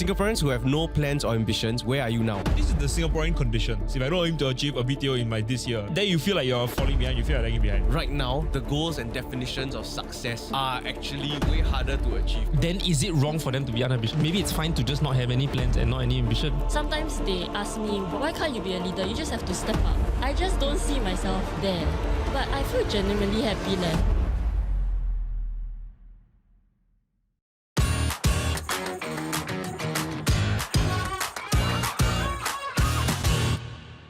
Singaporeans who have no plans or ambitions, where are you now? This is the Singaporean conditions. If I don't aim to achieve a BTO in my this year, then you feel like you're falling behind, you feel like lagging behind. Right now, the goals and definitions of success are actually way harder to achieve. Then is it wrong for them to be unambitious? Maybe it's fine to just not have any plans and not any ambition. Sometimes they ask me, why can't you be a leader? You just have to step up. I just don't see myself there. But I feel genuinely happy leh.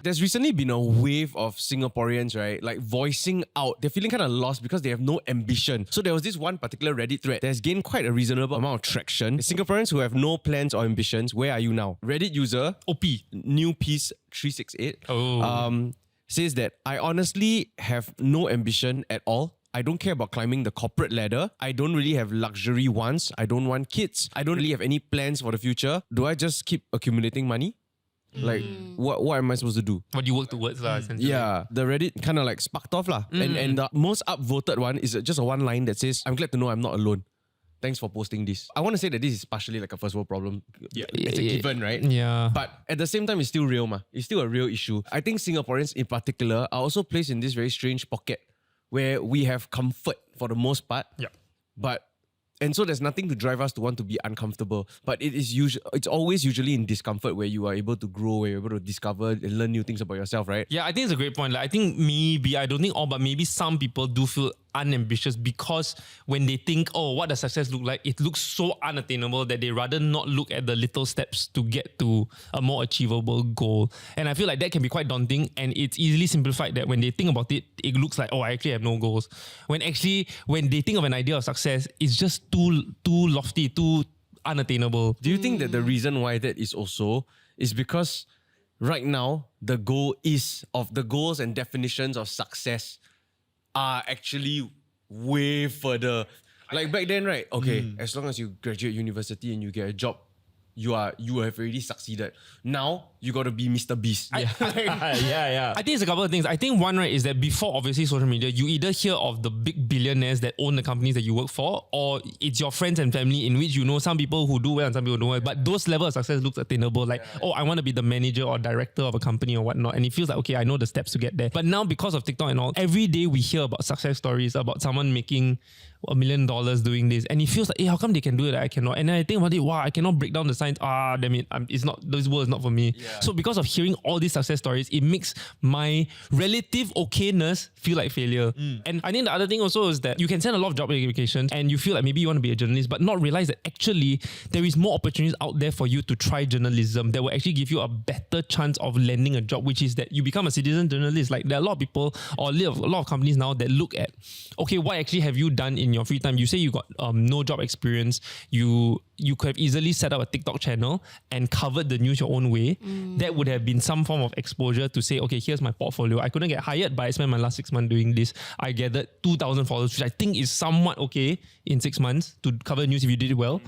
There's recently been a wave of Singaporeans, right? Like voicing out. They're feeling kind of lost because they have no ambition. So there was this one particular Reddit thread that's gained quite a reasonable amount of traction. Singaporeans who have no plans or ambitions, where are you now? Reddit user OP. New Piece 368 Oh. says that I honestly have no ambition at all. I don't care about climbing the corporate ladder. I don't really have luxury wants. I don't want kids. I don't really have any plans for the future. Do I just keep accumulating money? Like, what am I supposed to do? What do you work towards lah, essentially? Yeah, the Reddit kind of like sparked off lah. And the most upvoted one is just a one line that says, I'm glad to know I'm not alone. Thanks for posting this. I want to say that this is partially like a first world problem. Yeah, it's a given, right? Yeah. But at the same time, it's still real, ma. It's still a real issue. I think Singaporeans in particular are also placed in this very strange pocket where we have comfort for the most part. Yeah. And so there's nothing to drive us to want to be uncomfortable. But it's always usually in discomfort where you are able to grow, where you're able to discover and learn new things about yourself, right? Yeah, I think it's a great point. Like, I think maybe, I don't think all, but maybe some people do feel unambitious because when they think, oh, what does success look like? It looks so unattainable that they rather not look at the little steps to get to a more achievable goal. And I feel like that can be quite daunting, and it's easily simplified that when they think about it, it looks like, oh, I actually have no goals. When they think of an idea of success, it's just too lofty, too unattainable. Do you think that the reason why that is because right now the goals and definitions of success are actually way further? Like back then, right? Okay, as long as you graduate university and you get a job, you have already succeeded. Now you got to be Mr. Beast. Yeah. I think it's a couple of things. I think one, right, is that before obviously social media, you either hear of the big billionaires that own the companies that you work for, or it's your friends and family in which you know some people who do well and some people don't well. But those levels of success looks attainable. Like, oh, I want to be the manager or director of a company or whatnot. And it feels like, okay, I know the steps to get there. But now because of TikTok and all, every day we hear about success stories about someone making $1 million doing this, and it feels like, hey, how come they can do it? I cannot. And then I think about it, wow, I cannot break down the science. Damn it, it's not. This world is not for me. Yeah. So because of hearing all these success stories, it makes my relative okayness feel like failure. And I think the other thing also is that you can send a lot of job applications, and you feel like maybe you want to be a journalist, but not realize that actually there is more opportunities out there for you to try journalism that will actually give you a better chance of landing a job, which is that you become a citizen journalist. Like, there are a lot of people or a lot of companies now that look at, okay, what actually have you done in your free time? You say you got no job experience. You could have easily set up a TikTok channel and covered the news your own way. That would have been some form of exposure to say, okay, here's my portfolio. I couldn't get hired, but I spent my last 6 months doing this. I gathered 2,000 followers, which I think is somewhat okay in 6 months to cover news if you did it well.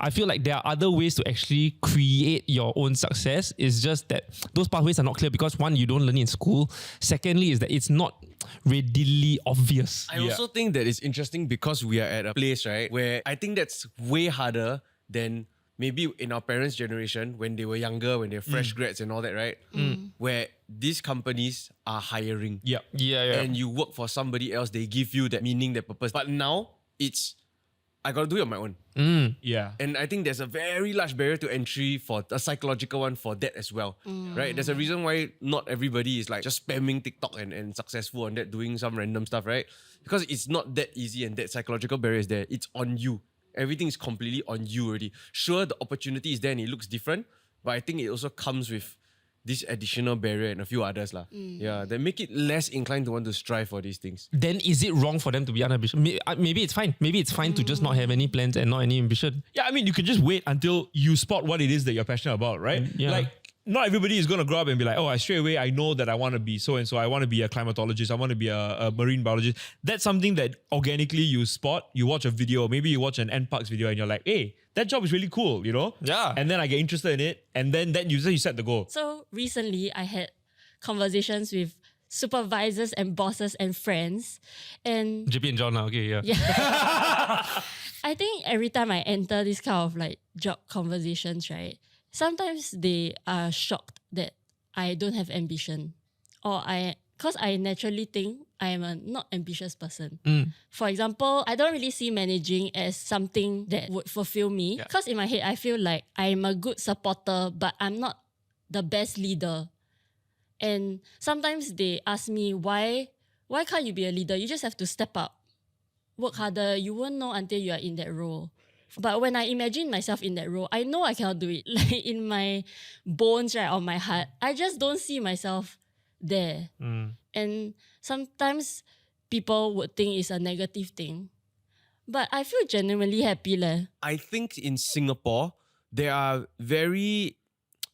I feel like there are other ways to actually create your own success. It's just that those pathways are not clear because, one, you don't learn it in school. Secondly, is that it's not readily obvious. I also think that it's interesting because we are at a place, right, where I think that's way harder than maybe in our parents' generation when they were younger, when they were fresh grads and all that, right? Where these companies are hiring. Yeah. And you work for somebody else, they give you that meaning, that purpose. But now it's, I got to do it on my own. Yeah. And I think there's a very large barrier to entry for a psychological one for that as well. Right? There's a reason why not everybody is like just spamming TikTok and successful on that, doing some random stuff, right? Because it's not that easy and that psychological barrier is there. It's on you. Everything is completely on you already. Sure, the opportunity is there and it looks different, but I think it also comes with this additional barrier and a few others lah. Yeah, that make it less inclined to want to strive for these things. Then is it wrong for them to be unambitious? Maybe it's fine. Maybe it's fine to just not have any plans and not any ambition. Yeah, I mean, you can just wait until you spot what it is that you're passionate about, right? Yeah. Like, not everybody is going to grow up and be like, oh, straight away I know that I want to be so-and-so. I want to be a climatologist. I want to be a marine biologist. That's something that organically you spot. You watch a video, maybe you watch an unpacks video and you're like, hey, that job is really cool, you know? Yeah. And then I get interested in it. And then you set the goal. So recently I had conversations with supervisors and bosses and friends, and JP and John, okay, yeah. I think every time I enter this kind of like job conversations, right, sometimes they are shocked that I don't have ambition, or because I naturally think I am a not ambitious person. For example, I don't really see managing as something that would fulfill me, because in my head I feel like I'm a good supporter, but I'm not the best leader. And sometimes they ask me, why can't you be a leader? You just have to step up, work harder. You won't know until you are in that role. But when I imagine myself in that role, I know I cannot do it. Like in my bones, right, or my heart, I just don't see myself there. And sometimes people would think it's a negative thing. But I feel genuinely happy. I think in Singapore, there are very,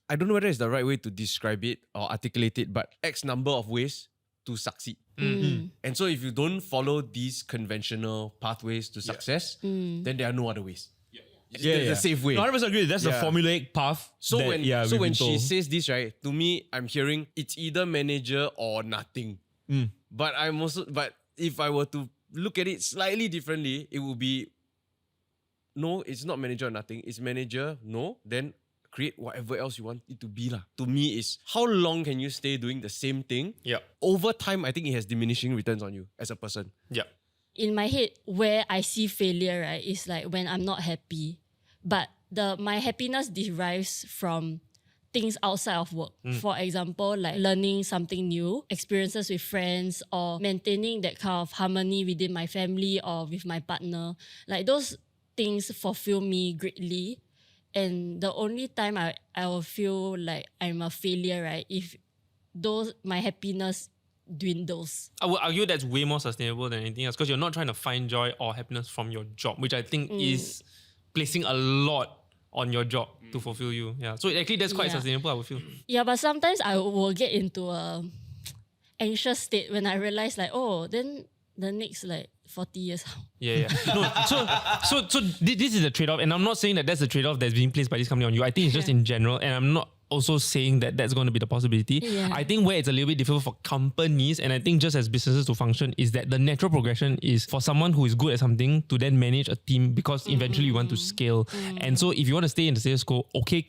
I don't know whether it's the right way to describe it or articulate it, but X number of ways to succeed. And so if you don't follow these conventional pathways to success, then there are no other ways. It's the safe way. No, 100% agree. That's the formulaic path. So that, when we've she been told. says this, right, to me, I'm hearing it's either manager or nothing. But if I were to look at it slightly differently, it would be, no, it's not manager or nothing. It's manager, no, then create whatever else you want it to be. To me, is how long can you stay doing the same thing? Over time, I think it has diminishing returns on you as a person. In my head, where I see failure, right, is like when I'm not happy. But my happiness derives from things outside of work. For example, like learning something new, experiences with friends, or maintaining that kind of harmony within my family or with my partner. Like those things fulfill me greatly. And the only time I will feel like I'm a failure, right, if my happiness dwindles. I would argue that's way more sustainable than anything else, because you're not trying to find joy or happiness from your job, which I think is placing a lot on your job to fulfill you. Yeah. So actually that's quite sustainable, I would feel. Yeah, but sometimes I will get into a anxious state when I realize like, oh, then the next like 40 years. No, so this is the trade-off, and I'm not saying that that's the trade-off that's being placed by this company on you. I think it's just in general, and I'm not also saying that that's going to be the possibility. I think where it's a little bit difficult for companies, and I think just as businesses to function, is that the natural progression is for someone who is good at something to then manage a team, because eventually you want to scale. And so if you want to stay in the status quo, okay,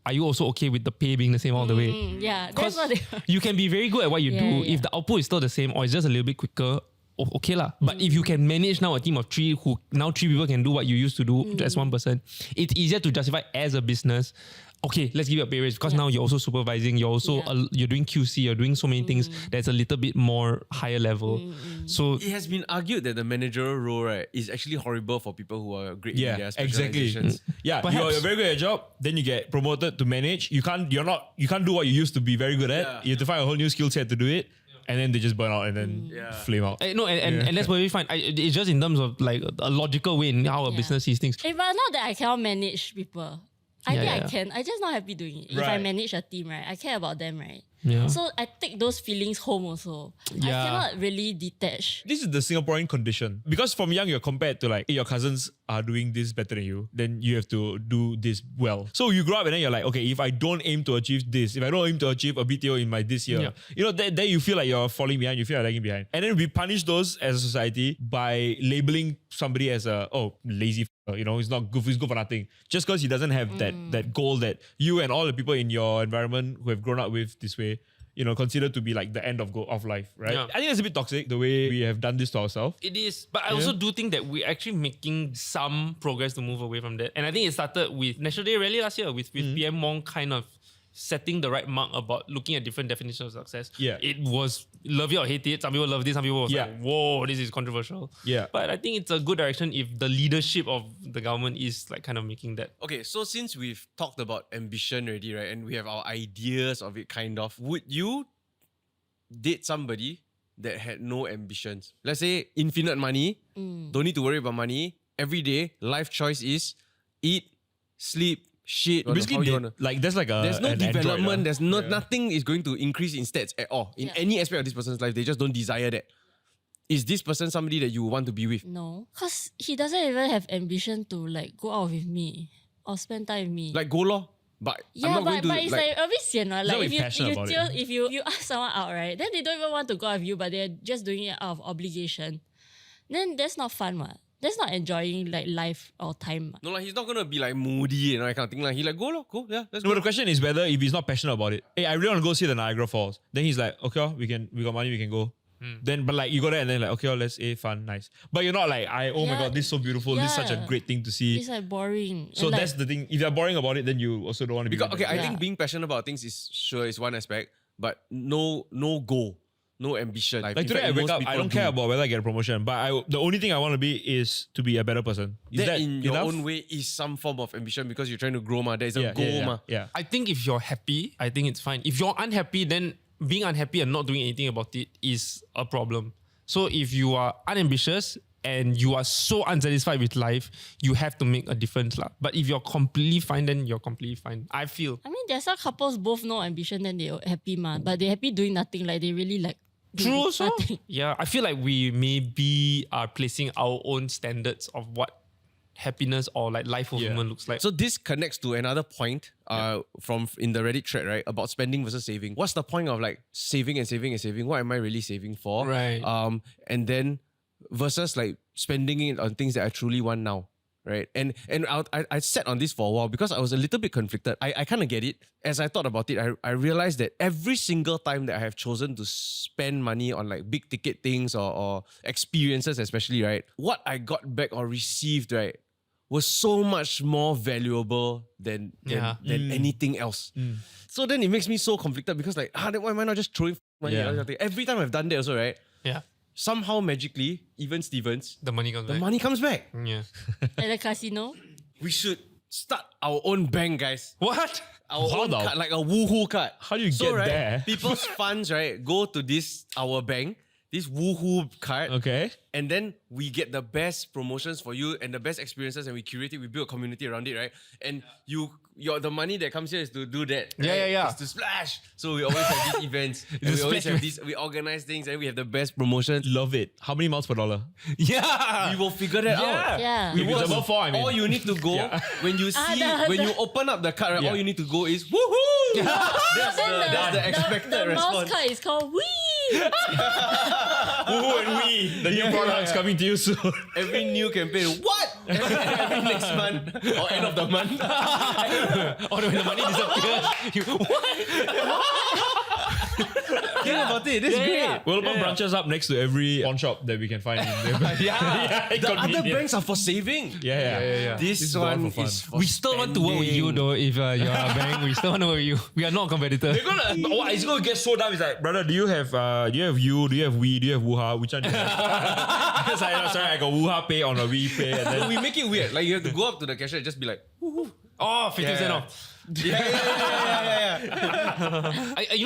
are you also okay with the pay being the same all the way? Yeah, that's what you can be very good at what you do. If the output is still the same or it's just a little bit quicker, okay lah. But if you can manage now a team of 3 who now 3 people can do what you used to do as one person, it's easier to justify as a business. Okay, let's give you a pay raise, because now you're also supervising, you're also you're doing QC, you're doing so many things that's a little bit more higher level. So it has been argued that the managerial role, right, is actually horrible for people who are great in their exactly. specializations. You're very good at your job, then you get promoted to manage. You can't do what you used to be very good at. You have to find a whole new skill set to do it. And then they just burn out and then flame out. And that's very fine. It's just in terms of like a logical way in how a business sees things. But not that I cannot manage people. I think I can. I just not happy doing it. If I manage a team, right, I care about them, right? So I take those feelings home also. I cannot really detach. This is the Singaporean condition. Because from young, you're compared to like, hey, your cousins are doing this better than you, then you have to do this well. So you grow up and then you're like, okay, if I don't aim to achieve this, if I don't aim to achieve a BTO in this year, then you feel like you're falling behind, you feel like lagging behind. And then we punish those as a society by labeling somebody as lazy, he's not good, he's good for nothing. Just because he doesn't have that goal that you and all the people in your environment who have grown up with this way, consider to be like the end of life, right? I think it's a bit toxic, the way we have done this to ourselves. It is, but I also do think that we're actually making some progress to move away from that. And I think it started with National Day Rally last year, with PM Wong kind of setting the right mark about looking at different definitions of success. It was love it or hate it. Some people love this, some people was like, whoa, this is controversial. But I think it's a good direction if the leadership of the government is like kind of making that. Okay, so since we've talked about ambition already, right, and we have our ideas of it kind of, would you date somebody that had no ambitions? Let's say infinite money, don't need to worry about money. Every day, life choice is eat, sleep, shit. Basically, there's no development. Android, there's nothing is going to increase in stats at all in any aspect of this person's life. They just don't desire that. Is this person somebody that you want to be with? No, because he doesn't even have ambition to like go out with me or spend time with me. Like go lor. But I'm not going to, but it's like a bit sian, right? Like if you ask someone out, right, then they don't even want to go out with you, but they're just doing it out of obligation. Then that's not fun, what? That's not enjoying like life or time. No, like he's not gonna be like moody and that kind of thing. Like he like go, yeah, let's No, go. the question is whether if he's not passionate about it. Hey, I really want to go see the Niagara Falls. Then he's like, okay, we got money, we can go. Then, but like you go there and then like, okay, let's fun, nice. But you're not like, oh my Yeah. god, this is so beautiful. This is such a Yeah. think to see. It's like boring. So And, that's the thing. If you're boring about it, then you also don't want to be. Because, okay, I Yeah. think being passionate about things is one aspect, but no goal, no ambition. like In today, fact, I wake most up. I people don't care do. about whether I get a promotion, but the only thing I want to be is to be a better person. Is That that in your enough? own way is some form of ambition because you're trying to grow, ma. There is a goal, ma. yeah. I think if you're happy, I think it's fine. If you're unhappy, then being unhappy and not doing anything about it is a problem. So if you are unambitious and you are so unsatisfied with life, you have to make a difference, lah. But if you're completely fine, then you're completely fine. I feel. I mean, there's some couples both no ambition, then they're happy, but they're happy doing nothing. Like they really like doing True also. nothing. Yeah, I feel like we maybe are placing our own standards of what happiness or like life fulfillment looks like. So this connects to another point from in the Reddit thread, right? About spending versus saving. What's the point of like saving and saving and saving? What am I really saving for? Right. And then versus like spending it on things that I truly want now. Right. And I sat on this for a while because I was a little bit conflicted. I kind of get it. As I thought about it, I realized that every single time that I have chosen to spend money on like big ticket things or experiences, especially, right, what I got back or received, right, was so much more valuable than anything else. So then it makes me so conflicted because like, then why am I not just throwing money? Yeah. Every time I've done that also, right, yeah. somehow magically, even Stevens, The money comes the back. money comes back. Yeah. At the casino. We should start our own bank, guys. What? Our How own now? card, like a woohoo card. How do you So, get right, there? People's funds, right, go to this, our bank, this woohoo card. Okay. And then we get the best promotions for you and the best experiences and we curate it, we build a community around it, right? And the money that comes here is to do that. Yeah, right? yeah, yeah. It's to splash. So we always have these events. And we always have these, we organize things and we have the best promotions. Love it. How many miles per dollar? Yeah. We will figure that out. Yeah. If it's above 4, I mean. All you need to go when you see when you open up the card, right, all you need to go is woohoo! That's the expected the response. mouse card is called Wee. Woohoo and we. The new product's coming to you soon. Every new campaign, what? Every next month or end of the month. Or when the money disappears, you, what? Think about it. This is great. We'll open branches up next to every pawn shop that we can find in there. Yeah. The other banks are for saving. Yeah. This the one one for fun. is for We still want to work with you though. If you're a bank, we still want to work with you. We are not competitors. They're gonna, it's gonna get so dumb. It's like, brother, do you have we, do you have Wuha? Which one do you have? It's like, sorry, I got Wuha pay on a We pay. And then We make it weird. Like you have to go up to the cashier and just be like, Oh, 50% Yeah. off. yeah.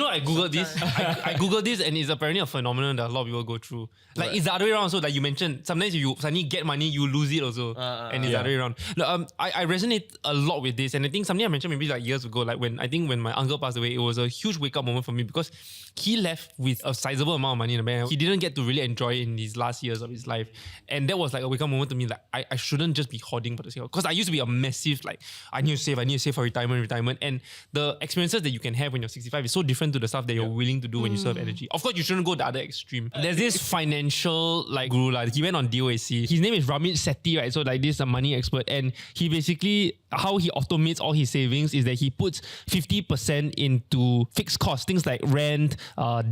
I googled this. I googled this, and it's apparently a phenomenon that a lot of people go through. Like it's the other way around. So like you mentioned, sometimes if you suddenly get money, you lose it also, and it's the other way around. No, I resonate a lot with this, and I think something I mentioned maybe like years ago. Like when my uncle passed away, it was a huge wake up moment for me because he left with a sizable amount of money in the bank. He didn't get to really enjoy it in his last years of his life, and that was like a wake up moment to me. Like I shouldn't just be hoarding for the sake of, because I used to be a massive like I need to save for retirement, and the experiences that you can have when you're 65 is so different to the stuff that you're willing to do when you serve energy. Of course, you shouldn't go the other extreme. There's this financial like guru, like he went on DOAC. His name is Ramit Sethi, right? So like this is a money expert, and he basically how he automates all his savings is that he puts 50% into fixed costs, things like rent,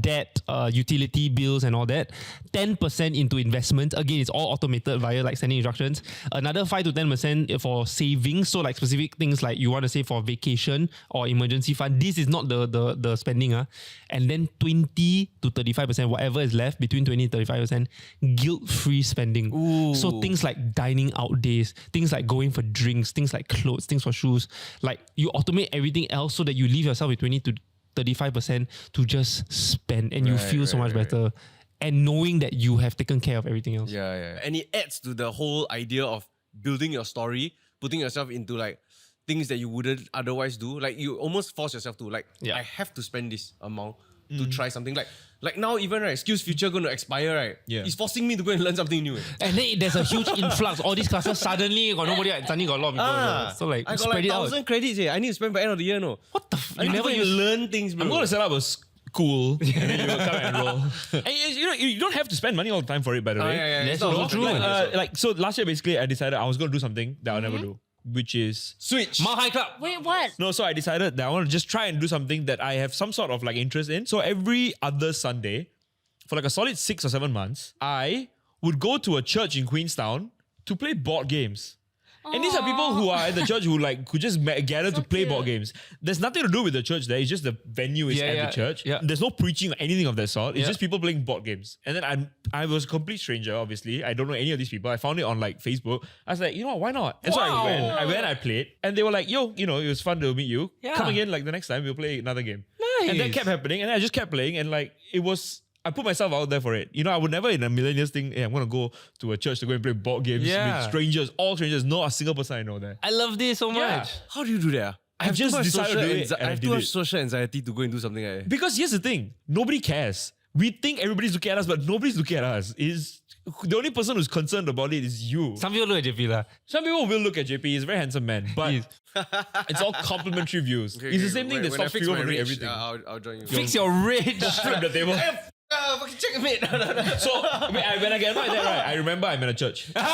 debt, utility bills, and all that. 10% into investments. Again, it's all automated via like sending instructions. Another 5 to 10% for savings. So like specific things like you want to save for vacation or emergency fund. This is not the spending. And then 20 to 35%, whatever is left between 20 and 35%, guilt-free spending. Ooh. So things like dining out days, things like going for drinks, things like clothes, things for shoes. Like you automate everything else so that you leave yourself with 20 to 35% to just spend, and you feel so much better. And knowing that you have taken care of everything else. Yeah. And it adds to the whole idea of building your story, putting yourself into like things that you wouldn't otherwise do. Like you almost force yourself to like, I have to spend this amount to try something. Like now even right, SkillsFuture going to expire, right? Yeah. It's forcing me to go and learn something new. And then there's a huge influx. All these classes suddenly got nobody. Suddenly got a lot of people. So like I got spread like it out. 1,000 credits here. I need to spend by end of the year, no. What the? I never use. learn things, bro. I'm going to set up a cool, and then you will come and enroll. And you don't have to spend money all the time for it, by the way. That's It's not also about true. So last year basically I decided I was going to do something that I'll never do, which is Switch. Mount High Club. Wait, what? no. So I decided that I want to just try and do something that I have some sort of like interest in. So every other Sunday, for like a solid 6 or 7 months, I would go to a church in Queenstown to play board games. And these are people who are at the church who just gather to play board games. There's nothing to do with the church there. It's just the venue is at the church. Yeah. There's no preaching or anything of that sort. It's Yeah. just people playing board games. And then I was a complete stranger, obviously. I don't know any of these people. I found it on like Facebook. I was like, you know what, why not? And so I went, I played. And they were like, yo, it was fun to meet you. Yeah. Come again, like the next time we'll play another game. Nice. And that kept happening. And I just kept playing. And like, I put myself out there for it. I would never in a million years think, hey, I'm going to go to a church to go and play board games Yeah. with strangers, all strangers, not a single person I know there. I love this so much. How do you do that? I have just too much decided social to do it, and I I have did too much it. social anxiety to go and do something like that. Because here's the thing, nobody cares. We think everybody's looking at us, but nobody's looking at us. The only person who's concerned about it is you. Some people look at JP lah. Some people will look at JP, he's a very handsome man, but it's all complimentary views. It's the same thing that When I stops fix people my from doing rage, everything. I'll join you. Fix your rage. Flip the table. Fucking checkmate. So when I get annoyed at that, right, I remember I'm in a church. That's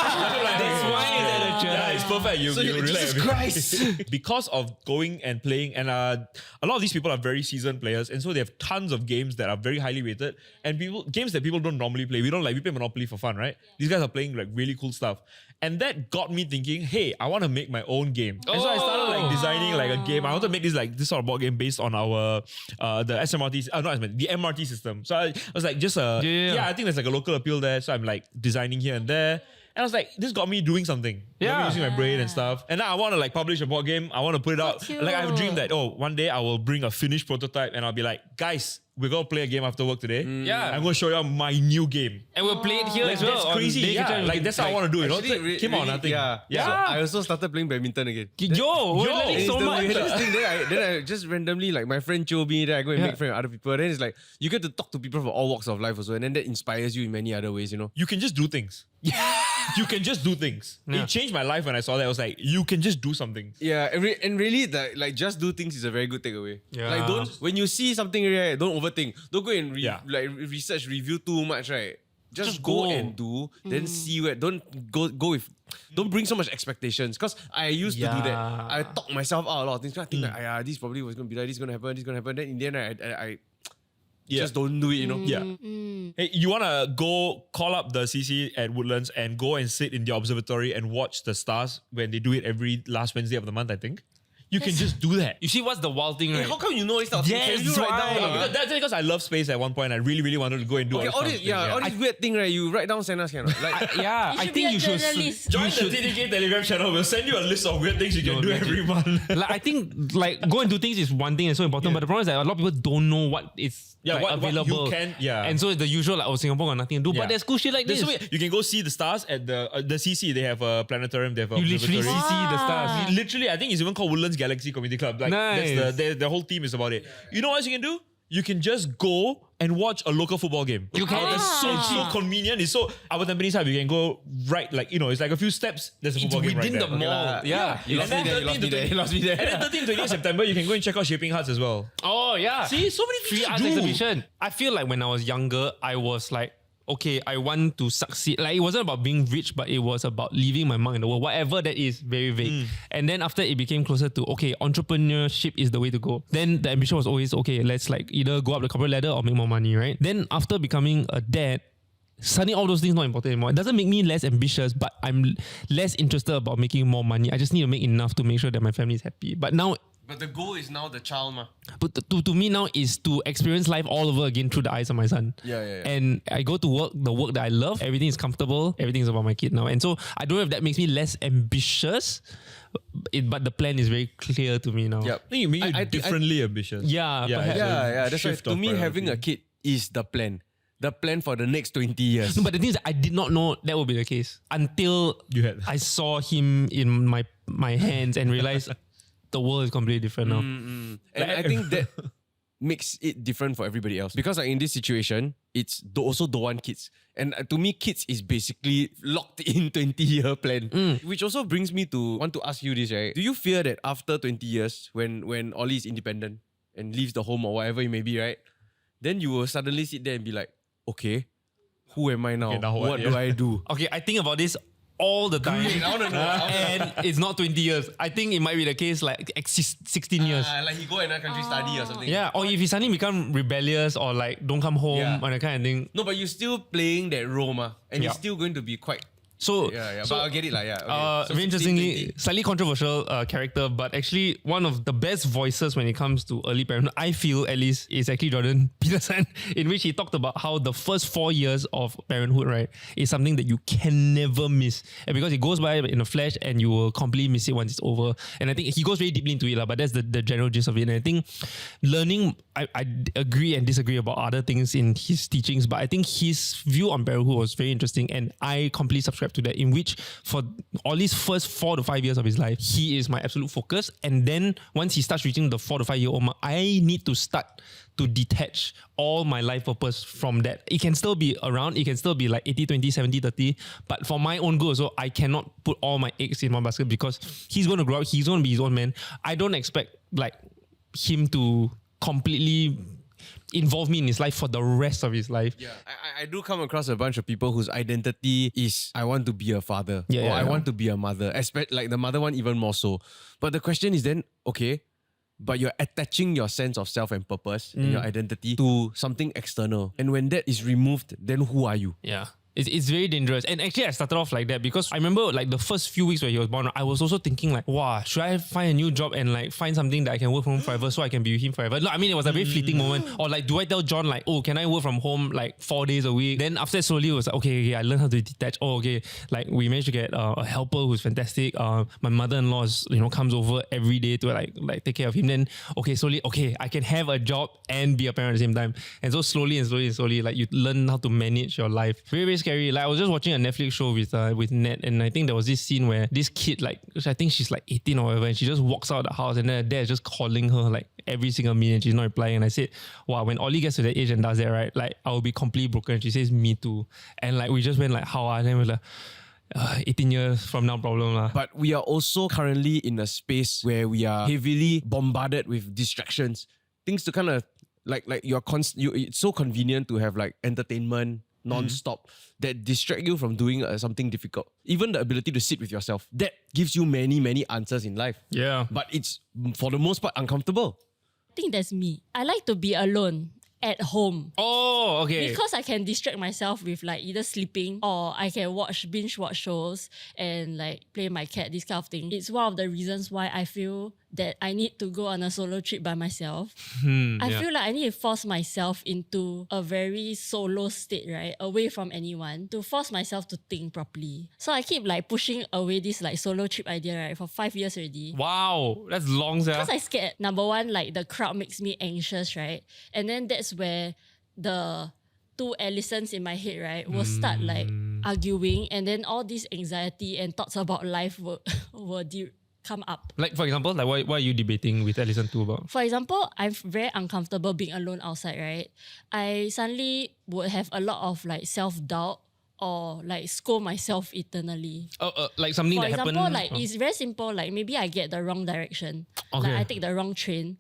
why he's at a church. Yeah, it's perfect. You you're relate Jesus a bit. Christ. Because of going and playing, and a lot of these people are very seasoned players, and so they have tons of games that are very highly rated, and games that people don't normally play. We play Monopoly for fun, right? These guys are playing like really cool stuff. And that got me thinking, hey, I want to make my own game. And so I started like designing like a game. I want to make this sort of board game based on our the SMRT, the MRT system. So I was like, I think there's like a local appeal there. So I'm like designing here and there. And I was like, this got me doing something. Yeah. Using my brain and stuff. And now I want to like publish a board game. I want to put it out. cute. Like I have a dream that, one day I will bring a finished prototype and I'll be like, guys, we're going to play a game after work today. Yeah. I'm going to show you my new game. And we'll play it here as well. That's on crazy. Day Yeah, Kitchen. like that's how I want to do it. Actually, Came out nothing. Yeah. Yeah. So I also started playing badminton again. Yo, we're learning It's so the much. weirdest thing. Then I just randomly, like my friend chose me, then I go and make friends with other people. Then it's like, you get to talk to people from all walks of life also. And then that inspires you in many other ways, You can just do things. You can just do things. Yeah. It changed my life when I saw that. I was like, you can just do something. Yeah, and really, like just do things is a very good takeaway. Yeah. Like when you see something, right, don't overthink. Don't go and Yeah. research, review too much, right? Just go. go and do, then see where. Don't don't bring so much expectations. Because I used to do that. Yeah. I talk myself out a lot of things. I think like, this probably was gonna be like this, gonna happen, this gonna happen. Then in the end, I just don't do it. Yeah. Hey, you want to go call up the CC at Woodlands and go and sit in the observatory and watch the stars when they do it every last Wednesday of the month, I think. You can just do that. You see what's the wild thing, right? How come you know this stuff? Yes, Can you write why? down? Because that's because I love space at one point. I really, really wanted to go and do Okay, all this, all this weird thing, right? You write down Santa's cannot. Like, Yeah, You I should think be a you should. journalist. Join the TDK Telegram channel. We'll send you a list of weird things you can do every month. Like, I think like go and do things is one thing and so important, but the problem is that a lot of people don't know what is what available. you can, And so it's the usual like, Singapore got nothing to do. Yeah. But there's cool shit like this. You can go see the stars at the CC. They have a planetarium. They have a You literally observatory. see the stars. Literally, I think it's even called Woodlands Galaxy Community Club. Like Nice. that's the whole team is about it. You know what else you can do? You can just go and watch a local football game. You can. It's so convenient. It's so our Tampines Hub. You can go right, it's like a few steps. There's a It's football game right within there. the mall. Yeah. You lost me there. You lost me there. You lost me there. And then 13 28 September, you can go and check out Shaping Hearts as well. Oh yeah. See, so many free things to arts do. exhibition. I feel like when I was younger, I was like, okay, I want to succeed. Like it wasn't about being rich, but it was about leaving my mark in the world. Whatever that is, very vague. And then after it became closer to, okay, entrepreneurship is the way to go. Then the ambition was always, okay, let's like either go up the corporate ladder or make more money, right? Then after becoming a dad, suddenly all those things not important anymore. It doesn't make me less ambitious, but I'm less interested about making more money. I just need to make enough to make sure that my family is happy. But now, But the goal is now the child, ma. but to me now is to experience life all over again through the eyes of my son. Yeah. And I go to work, the work that I love, everything is comfortable, everything is about my kid now. And so I don't know if that makes me less ambitious, but the plan is very clear to me now. Yep. I think it made you differently ambitious. Yeah, perhaps. Yeah. That's why shift to of me, having a priority. kid is the plan. The plan for the next 20 years. No, but the thing is, I did not know that would be the case until You had- I saw him in my hands and realized the world is completely different now. And I think that makes it different for everybody else. Because like in this situation, it's also don't want kids. And to me, kids is basically locked in 20-year plan. Which also brings me to want to ask you this, right? Do you fear that after 20 years, when Ollie is independent and leaves the home or whatever it may be, right? then you will suddenly sit there and be like, okay, who am I now? Okay, now what? What Yeah. do I do? Okay, I think about this all the time. I want to know. And it's not 20 years. I think it might be the case like 16 years. Like he go another country study or something. Yeah, or if he suddenly become rebellious or like don't come home Yeah. or that kind of thing. No, but you're still playing that role, and Yeah. you're still going to be quite. So, Yeah. so But I get it, yeah. Okay. So very 16, interestingly, 20. slightly controversial character, but actually one of the best voices when it comes to early parenthood, I feel at least, is actually Jordan Peterson, in which he talked about how the first 4 years of parenthood, right, is something that you can never miss. And because it goes by in a flash and you will completely miss it once it's over. And I think he goes very deeply into it, but that's the general gist of it. And I think learning, I agree and disagree about other things in his teachings, but I think his view on parenthood was very interesting, and I completely subscribe to that, in which for all these first 4 to 5 years of his life, he is my absolute focus. And then once he starts reaching the 4 to 5 year old mark, I need to start to detach all my life purpose from that. It can still be around, it can still be like 80-20, 70-30, but for my own good, so I cannot put all my eggs in one basket, because he's going to grow up, he's going to be his own man. I don't expect like him to completely involve me in his life for the rest of his life. Yeah, I do come across a bunch of people whose identity is I want to be a father, Yeah, or yeah, I yeah. want to be a mother, like the mother one even more so. But the question is then, okay, but you're attaching your sense of self and purpose and your identity to something external. And when that is removed, then who are you? Yeah. It's very dangerous. And actually, I started off like that because I remember like the first few weeks where he was born, I was also thinking like, wow, should I find a new job and like find something that I can work from home forever so I can be with him forever? No, I mean, it was a very fleeting moment. Or like, do I tell John like, oh, can I work from home like 4 days a week? Then after that, slowly it was like, okay, I learned how to detach. Oh, okay, like we managed to get a helper who's fantastic. My mother-in-law is, comes over every day to like take care of him. Then okay, slowly, okay, I can have a job and be a parent at the same time. And so slowly, like you learn how to manage your life. Very, very scary. Like I was just watching a Netflix show with Ned, and I think there was this scene where this kid, like I think she's like 18 or whatever, and she just walks out of the house, and then her dad is just calling her like every single minute, and she's not replying. And I said, wow, when Ollie gets to that age and does that, right, like I will be completely broken. And she says, me too. And like we just went like, how? And then we're like, 18 years from now problem lah. But we are also currently in a space where we are heavily bombarded with distractions. Things to kind of like it's so convenient to have like entertainment non-stop that distract you from doing something difficult. Even the ability to sit with yourself, that gives you many answers in life. Yeah. But it's for the most part uncomfortable. I think that's me. I like to be alone at home. Oh, okay. Because I can distract myself with like either sleeping or I can binge watch shows and like play my cat, this kind of thing. It's one of the reasons why I feel that I need to go on a solo trip by myself. I feel like I need to force myself into a very solo state, right? Away from anyone, to force myself to think properly. So I keep like pushing away this like solo trip idea, right? For 5 years already. Wow, that's long, sir. Because I scared, number one, like the crowd makes me anxious, right? And then that's where the two Allisons in my head, right, will start like arguing, and then all this anxiety and thoughts about life will come up. Like for example, like what are you debating with Allison 2 about? For example, I'm very uncomfortable being alone outside, right? I suddenly would have a lot of like self-doubt or like scold myself eternally. Like something For that example, happened. like it's very simple. Like maybe I get the wrong direction. Okay. Like I take the wrong train.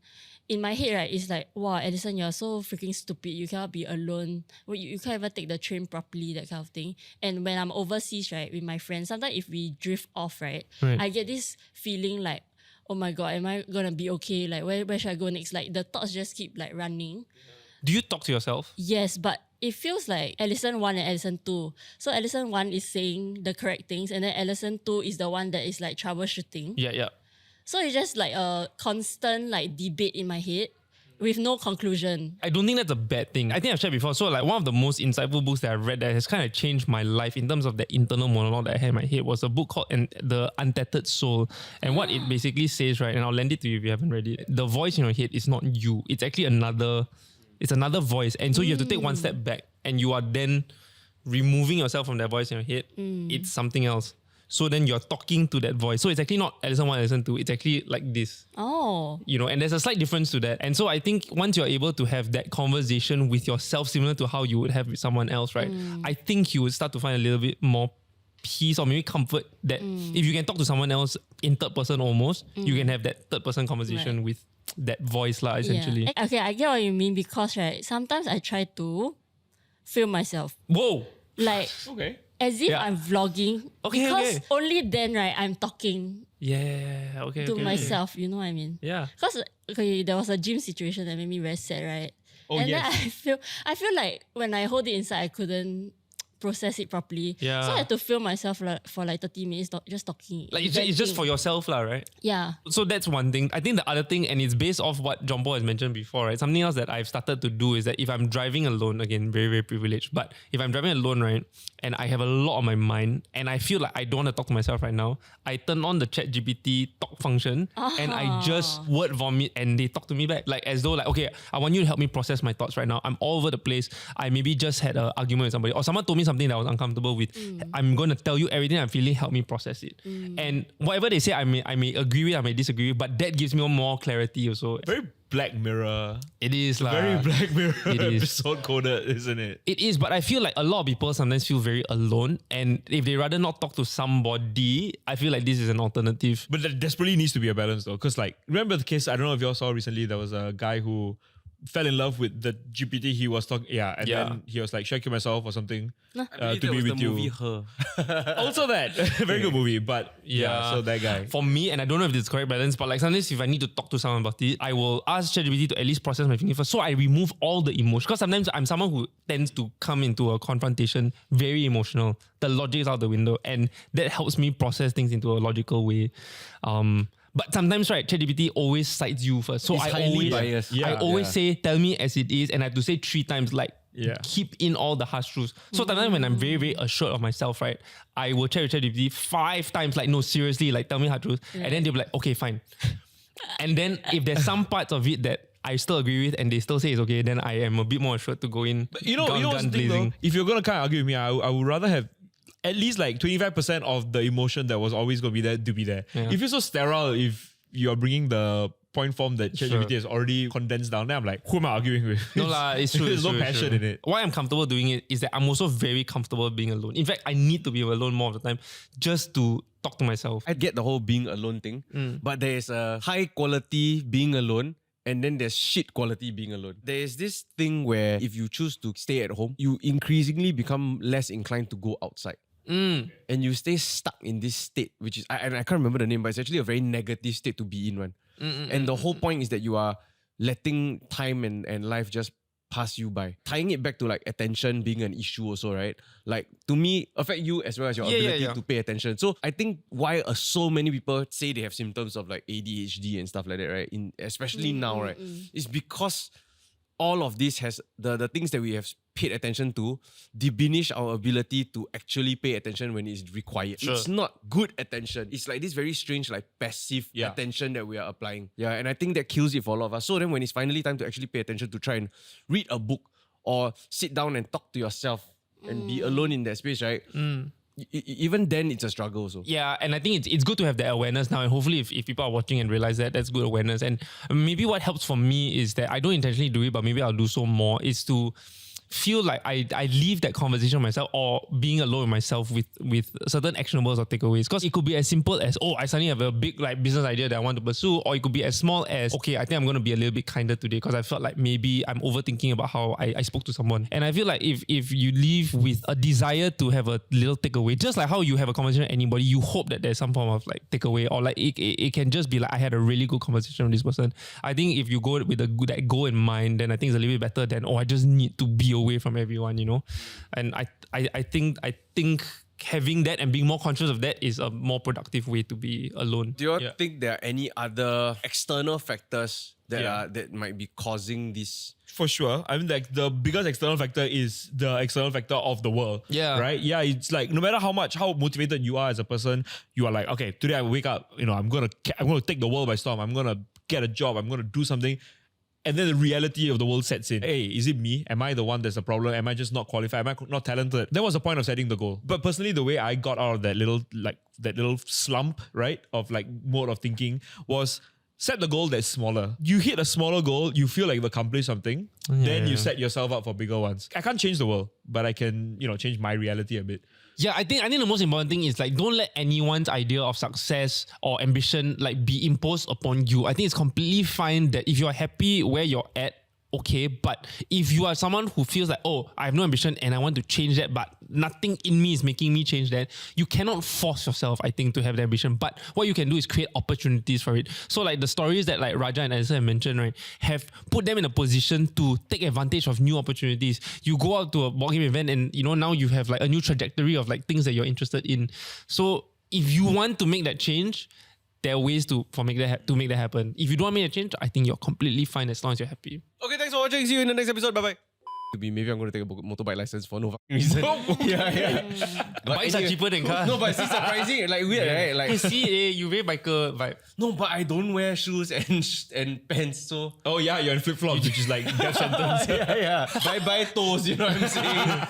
In my head, right, it's like, wow, Edison, you're so freaking stupid. You cannot be alone. You can't even take the train properly, that kind of thing. And when I'm overseas, right, with my friends, sometimes if we drift off, right, I get this feeling like, oh my God, am I going to be okay? Like, where should I go next? Like, the thoughts just keep like running. Do you talk to yourself? Yes, but it feels like Allison 1 and Allison 2. So Allison 1 is saying the correct things, and then Allison 2 is the one that is like troubleshooting. Yeah. So it's just like a constant like debate in my head with no conclusion. I don't think that's a bad thing. I think I've shared before. So like one of the most insightful books that I've read that has kind of changed my life in terms of the internal monologue that I had in my head was a book called The Untethered Soul. And what it basically says, right, and I'll lend it to you if you haven't read it, the voice in your head is not you. It's actually another voice. And so you have to take one step back, and you are then removing yourself from that voice in your head. It's something else. So then you're talking to that voice. So it's actually not Allison 1, Allison 2. It's actually like this. Oh. And there's a slight difference to that. And so I think once you're able to have that conversation with yourself, similar to how you would have with someone else, right? I think you would start to find a little bit more peace or maybe comfort that if you can talk to someone else in third person almost, you can have that third person conversation with that voice lah, essentially. Yeah. Okay, I get what you mean because right, sometimes I try to film myself. Whoa. Like Okay. as if Yeah. I'm vlogging. Okay, because okay. only then right I'm talking Yeah. Okay. to okay, myself, you know what I mean? Okay. Yeah. Because okay, there was a gym situation that made me very sad, right? Oh, and yes. then I feel like when I hold it inside I couldn't process it properly. Yeah. So I had to film myself for like 30 minutes just talking. Like it's just for venting. yourself lah, right? Yeah. So that's one thing. I think the other thing, and it's based off what John Paul has mentioned before, right? Something else that I've started to do is that if I'm driving alone, again, very, very privileged, but if I'm driving alone, right, and I have a lot on my mind and I feel like I don't want to talk to myself right now, I turn on the ChatGPT talk function and I just word vomit and they talk to me back. Like as though like, okay, I want you to help me process my thoughts right now. I'm all over the place. I maybe just had an argument with somebody or someone told me something that I was uncomfortable with. I'm going to tell you everything I'm feeling, help me process it. And whatever they say, I may agree with, I may disagree with, but that gives me more clarity also. Very Black Mirror. It is lah. Very Black Mirror It is. episode coded, isn't it? It is, but I feel like a lot of people sometimes feel very alone, and if they rather not talk to somebody, I feel like this is an alternative. But there desperately needs to be a balance though. Because like, remember the case, I don't know if you all saw recently, there was a guy who fell in love with the GPT he was talking, and then he was like, should I kill myself or something I to believe be that was with the you. movie Her. Also that, very good movie, but so that guy. For me, and I don't know if this is correct balance, but like sometimes if I need to talk to someone about it, I will ask ChatGPT to at least process my feelings first. So I remove all the emotion. Because sometimes I'm someone who tends to come into a confrontation very emotional. The logic is out the window. And that helps me process things into a logical way. But sometimes, right, ChatGPT always cites you first. So It's I highly always, biased. I always say, tell me as it is. And I have to say 3 times, like, Yeah. keep in all the harsh truths. So sometimes when I'm very, very assured of myself, right, I will check with ChatGPT 5 times, like, no, seriously, like, tell me hard truth. And then they'll be like, okay, fine. And then if there's some parts of it that I still agree with and they still say it's okay, then I am a bit more assured to go in. You know what's the thing though? If you're gonna kind of argue with me, I would rather have at least like 25% of the emotion that was always gonna be there to be there. Yeah. If you're so sterile, if you're bringing the point form that ChatGPT Sure. has already condensed down, then I'm like, who am I arguing with? No lah, it's true. There's it's no true, it's passion true. in it. Why I'm comfortable doing it is that I'm also very comfortable being alone. In fact, I need to be alone more of the time just to talk to myself. I get the whole being alone thing, but there is a high quality being alone and then there's shit quality being alone. There is this thing where if you choose to stay at home, you increasingly become less inclined to go outside. And you stay stuck in this state, which is, I can't remember the name, but it's actually a very negative state to be in one. And the whole point is that you are letting time and life just pass you by. Tying it back to like attention being an issue also, right? Like to me, affect you as well as your ability to pay attention. So I think why so many people say they have symptoms of like ADHD and stuff like that, right? Especially now, right? It's because all of this has the things that we have paid attention to diminish our ability to actually pay attention when it's required. Sure. It's not good attention. It's like this very strange like passive attention that we are applying. Yeah, and I think that kills it for a lot of us. So then when it's finally time to actually pay attention to try and read a book or sit down and talk to yourself and be alone in that space, right? Even then it's a struggle also. Yeah, and I think it's good to have that awareness now. And hopefully if people are watching and realize that, that's good awareness. And maybe what helps for me is that I don't intentionally do it, but maybe I'll do so more, is to feel like I leave that conversation myself or being alone with myself with certain actionables or takeaways. Because it could be as simple as, I suddenly have a big like business idea that I want to pursue, or it could be as small as, okay, I think I'm going to be a little bit kinder today because I felt like maybe I'm overthinking about how I spoke to someone. And I feel like if you leave with a desire to have a little takeaway, just like how you have a conversation with anybody, you hope that there's some form of like takeaway, or like it can just be like, I had a really good conversation with this person. I think if you go with that goal in mind, then I think it's a little bit better than, I just need to be away from everyone, you know. And I think having that and being more conscious of that is a more productive way to be alone. Do you think there are any other external factors that might be causing this? For sure. I mean, like the biggest external factor is the external factor of the world. Yeah. Right? Yeah, it's like no matter how motivated you are as a person, you are like, okay, today I wake up, I'm gonna take the world by storm. I'm gonna get a job. I'm gonna do something. And then the reality of the world sets in. Hey, is it me? Am I the one that's the problem? Am I just not qualified? Am I not talented? That was the point of setting the goal. But personally, the way I got out of that little slump, right, of like mode of thinking was set the goal that's smaller. You hit a smaller goal, you feel like you've accomplished something, then you set yourself up for bigger ones. I can't change the world, but I can, change my reality a bit. Yeah, I think the most important thing is like don't let anyone's idea of success or ambition like be imposed upon you. I think it's completely fine that if you're happy where you're at, okay, but if you are someone who feels like, oh, I have no ambition and I want to change that, but nothing in me is making me change that, you cannot force yourself, I think, to have the ambition. But what you can do is create opportunities for it. So like the stories that like Raja and Addison have mentioned, right, have put them in a position to take advantage of new opportunities. You go out to a board game event and now you have like a new trajectory of like things that you're interested in. So if you want to make that change, there are ways to make that happen. If you don't want to make a change, I think you're completely fine as long as you're happy. Okay, thanks for watching. See you in the next episode. Bye bye. Maybe I'm going to take a motorbike license for no fucking reason. yeah. Bikes are cheaper than cars. No, but it's surprising. Like weird, right? Like you wear biker vibe. no, but I don't wear shoes and pants. So Oh yeah, you're in flip-flops, which is like death sentence. yeah. Bye toes. You know what I'm saying?